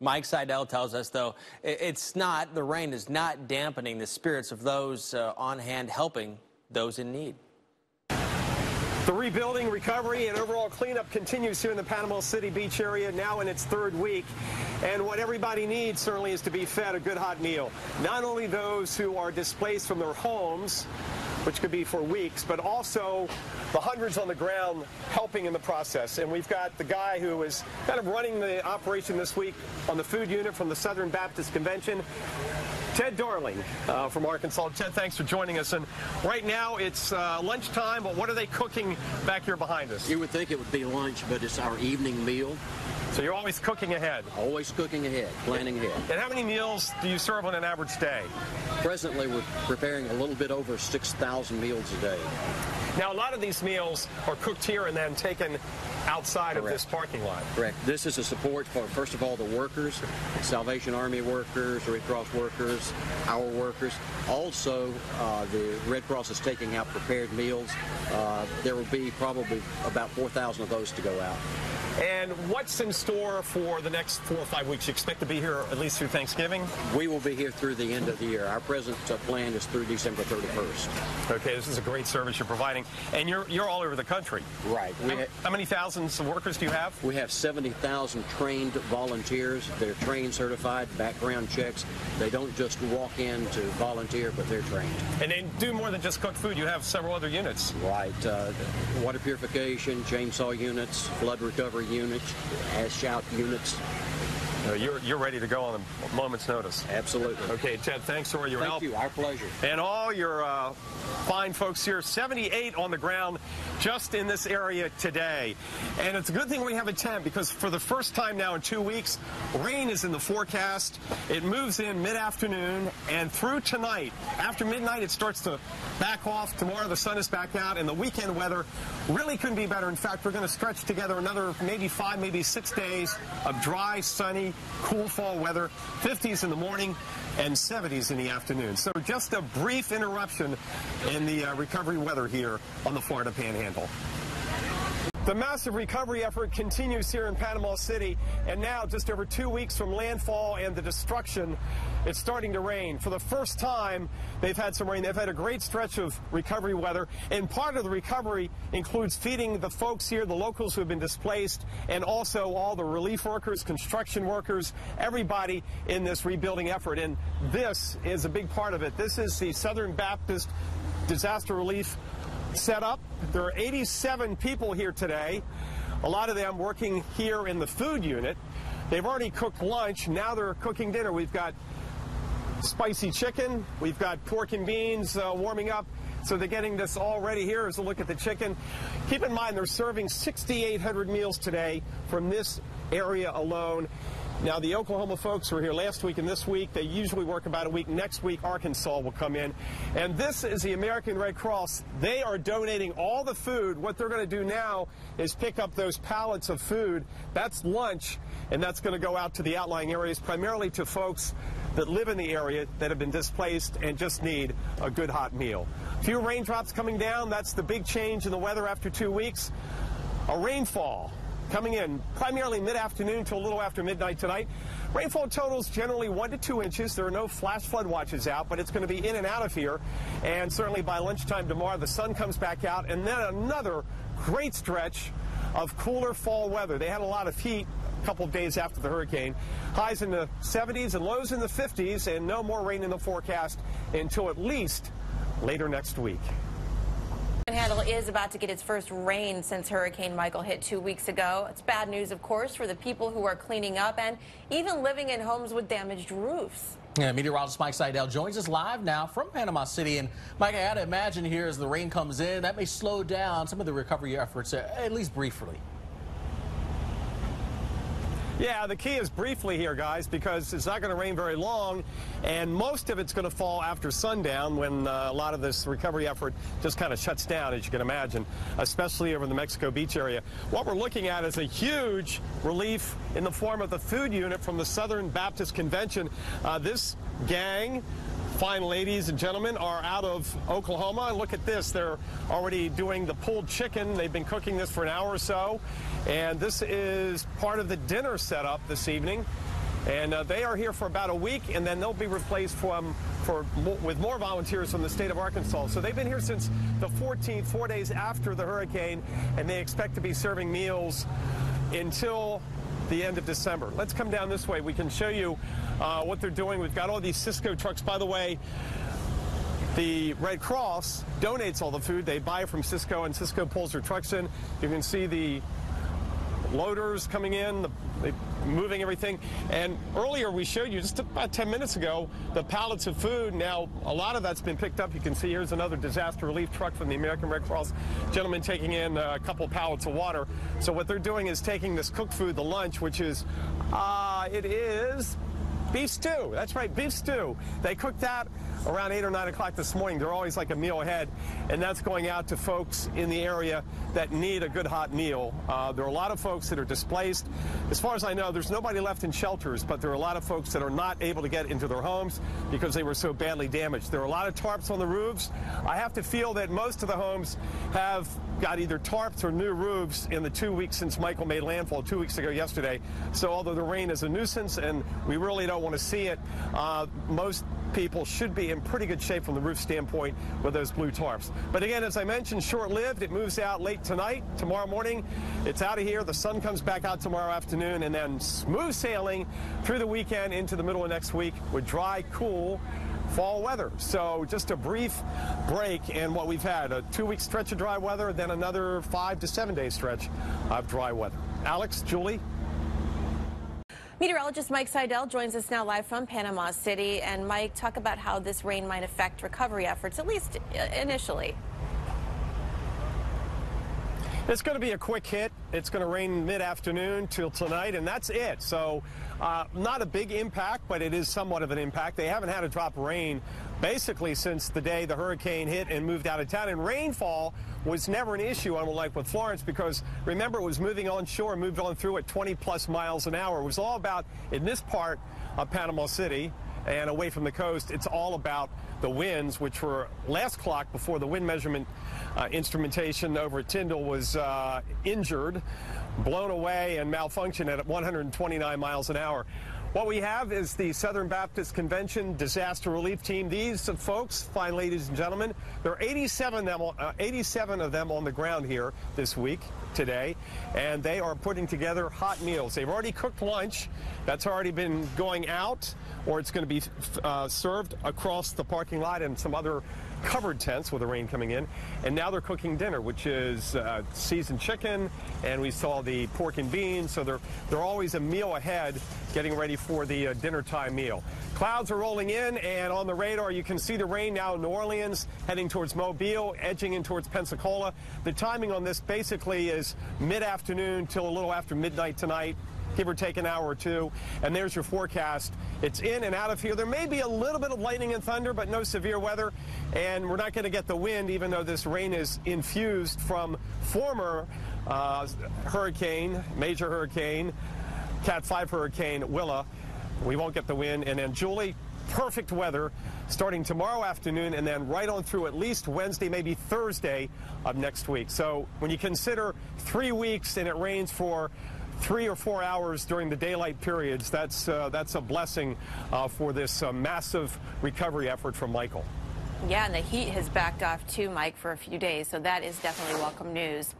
Mike Seidel tells us, though, the rain is not dampening the spirits of those on hand helping those in need. The rebuilding, recovery, and overall cleanup continues here in the Panama City Beach area, now in its third week. And what everybody needs certainly is to be fed a good hot meal. Not only those who are displaced from their homes, which could be for weeks, but also the hundreds on the ground helping in the process. And we've got the guy who is kind of running the operation this week on the food unit from the Southern Baptist Convention, Ted Darling from Arkansas. Ted, thanks for joining us. And right now it's lunchtime, but what are they cooking back here behind us? You would think it would be lunch, but it's our evening meal. So you're always cooking ahead? Always cooking ahead, planning ahead. And how many meals do you serve on an average day? Presently, we're preparing a little bit over 6,000 meals a day. Now, a lot of these meals are cooked here and then taken outside of this parking lot. Correct. This is a support for, first of all, the workers, Salvation Army workers, Red Cross workers, our workers. Also, the Red Cross is taking out prepared meals. There will be probably about 4,000 of those to go out. And what's in store for the next 4 or 5 weeks? You expect to be here at least through Thanksgiving? We will be here through the end of the year. Our present plan is through December 31st. Okay, this is a great service you're providing. And you're all over the country. Right. How many thousands of workers do you have? We have 70,000 trained volunteers. They're trained, certified, background checks. They don't just walk in to volunteer, but they're trained. And they do more than just cook food. You have several other units. Right. Water purification, chainsaw units, flood recovery units, ash-out units. You're ready to go on a moment's notice. Absolutely. Okay, Ted, thanks for your help. Thank you. Our pleasure. And all your fine folks here, 78 on the ground just in this area today. And it's a good thing we have a tent because for the first time now in 2 weeks, rain is in the forecast. It moves in mid-afternoon and through tonight. After midnight, it starts to back off. Tomorrow, the sun is back out, and the weekend weather really couldn't be better. In fact, we're going to stretch together another maybe 5, maybe 6 days of dry, sunny, cool fall weather, 50s in the morning and 70s in the afternoon. So just a brief interruption in the recovery weather here on the Florida Panhandle. The massive recovery effort continues here in Panama City, and now just over 2 weeks from landfall and the destruction, it's starting to rain. For the first time, they've had some rain. They've had a great stretch of recovery weather, and part of the recovery includes feeding the folks here, the locals who have been displaced, and also all the relief workers, construction workers, everybody in this rebuilding effort. And this is a big part of it. This is the Southern Baptist Disaster Relief set up. There are 87 people here today, a lot of them working here in the food unit. They've already cooked lunch. Now they're cooking dinner. We've got spicy chicken. We've got pork and beans warming up. So they're getting this all ready. Here is a look at the chicken. Keep in mind, they're serving 6,800 meals today from this area alone. Now, the Oklahoma folks who were here last week and this week, they usually work about a week. Next week, Arkansas will come in. And this is the American Red Cross. They are donating all the food. What they're going to do now is pick up those pallets of food. That's lunch, and that's going to go out to the outlying areas, primarily to folks that live in the area that have been displaced and just need a good hot meal. A few raindrops coming down. That's the big change in the weather after 2 weeks. A rainfall coming in primarily mid-afternoon to a little after midnight tonight. Rainfall totals generally 1 to 2 inches. There are no flash flood watches out, but it's going to be in and out of here. And certainly by lunchtime tomorrow, the sun comes back out. And then another great stretch of cooler fall weather. They had a lot of heat a couple of days after the hurricane. Highs in the 70s and lows in the 50s, and no more rain in the forecast until at least later next week. Panhandle is about to get its first rain since Hurricane Michael hit 2 weeks ago. It's bad news, of course, for the people who are cleaning up and even living in homes with damaged roofs. Yeah, meteorologist Mike Seidel joins us live now from Panama City. And Mike, I had to imagine here as the rain comes in, that may slow down some of the recovery efforts, at least briefly. Yeah, the key is briefly here, guys, because it's not going to rain very long, and most of it's going to fall after sundown when a lot of this recovery effort just kind of shuts down, as you can imagine, especially over the Mexico Beach area. What we're looking at is a huge relief in the form of the food unit from the Southern Baptist Convention. This gang, fine ladies and gentlemen, are out of Oklahoma. And look at this. They're already doing the pulled chicken. They've been cooking this for an hour or so. And this is part of the dinner setup this evening. And they are here for about a week, and then they'll be replaced with more volunteers from the state of Arkansas. So they've been here since the 14th, 4 days after the hurricane, and they expect to be serving meals until the end of December. Let's come down this way. We can show you what they're doing. We've got all these Cisco trucks. By the way, the Red Cross donates all the food. They buy from Cisco, and Cisco pulls their trucks in. You can see the loaders coming in, moving everything. And earlier we showed you, just about 10 minutes ago, the pallets of food. Now, a lot of that's been picked up. You can see here's another disaster relief truck from the American Red Cross. Gentleman taking in a couple pallets of water. So what they're doing is taking this cooked food, the lunch, which is, it is beef stew. That's right, beef stew. They cooked that around 8 or 9 o'clock this morning. They're always like a meal ahead, and that's going out to folks in the area that need a good hot meal. There are a lot of folks that are displaced. As far as I know, there's nobody left in shelters, but there are a lot of folks that are not able to get into their homes because they were so badly damaged. There are a lot of tarps on the roofs. I have to feel that most of the homes have got either tarps or new roofs in the 2 weeks since Michael made landfall 2 weeks ago yesterday. So although the rain is a nuisance and we really don't want to see it, most people should be in pretty good shape from the roof standpoint with those blue tarps. But again, as I mentioned, short-lived. It moves out late tonight. Tomorrow morning, it's out of here. The sun comes back out tomorrow afternoon, and then smooth sailing through the weekend into the middle of next week with dry, cool fall weather. So just a brief break in what we've had, a 2-week stretch of dry weather, then another 5 to 7 day stretch of dry weather. Alex, Julie. Meteorologist Mike Seidel joins us now live from Panama City. And Mike, talk about how this rain might affect recovery efforts, at least initially. It's going to be a quick hit. It's going to rain mid-afternoon till tonight, and that's it. So not a big impact, but it is somewhat of an impact. They haven't had a drop of rain basically since the day the hurricane hit and moved out of town. And rainfall was never an issue, unlike with Florence, because remember, it was moving onshore, moved on through at 20-plus miles an hour. It was all about, in this part of Panama City and away from the coast, it's all about the winds, which were last clock before the wind measurement instrumentation over at Tyndall was injured, blown away, and malfunctioned at 129 miles an hour. What we have is the Southern Baptist Convention Disaster Relief Team. These folks, fine ladies and gentlemen, there are 87 of them on the ground here this week, today, and they are putting together hot meals. They've already cooked lunch. That's already been going out, or it's going to be served across the parking lot and some other covered tents with the rain coming in. And now they're cooking dinner, which is seasoned chicken, and we saw the pork and beans. So they're always a meal ahead, getting ready for the dinner time meal. Clouds are rolling in, and on the radar you can see the rain now in New Orleans, heading towards Mobile, edging in towards Pensacola. The timing on this basically is mid-afternoon till a little after midnight tonight, give or take an hour or two. And there's your forecast. It's in and out of here. There may be a little bit of lightning and thunder, but no severe weather. And we're not going to get the wind, even though this rain is infused from former major hurricane, Cat 5 hurricane Willa. We won't get the wind. And then, Julie, perfect weather starting tomorrow afternoon and then right on through at least Wednesday, maybe Thursday of next week. So when you consider 3 weeks and it rains for 3 or 4 hours during the daylight periods, that's a blessing for this massive recovery effort from Michael. Yeah, and the heat has backed off too, Mike, for a few days, so that is definitely welcome news.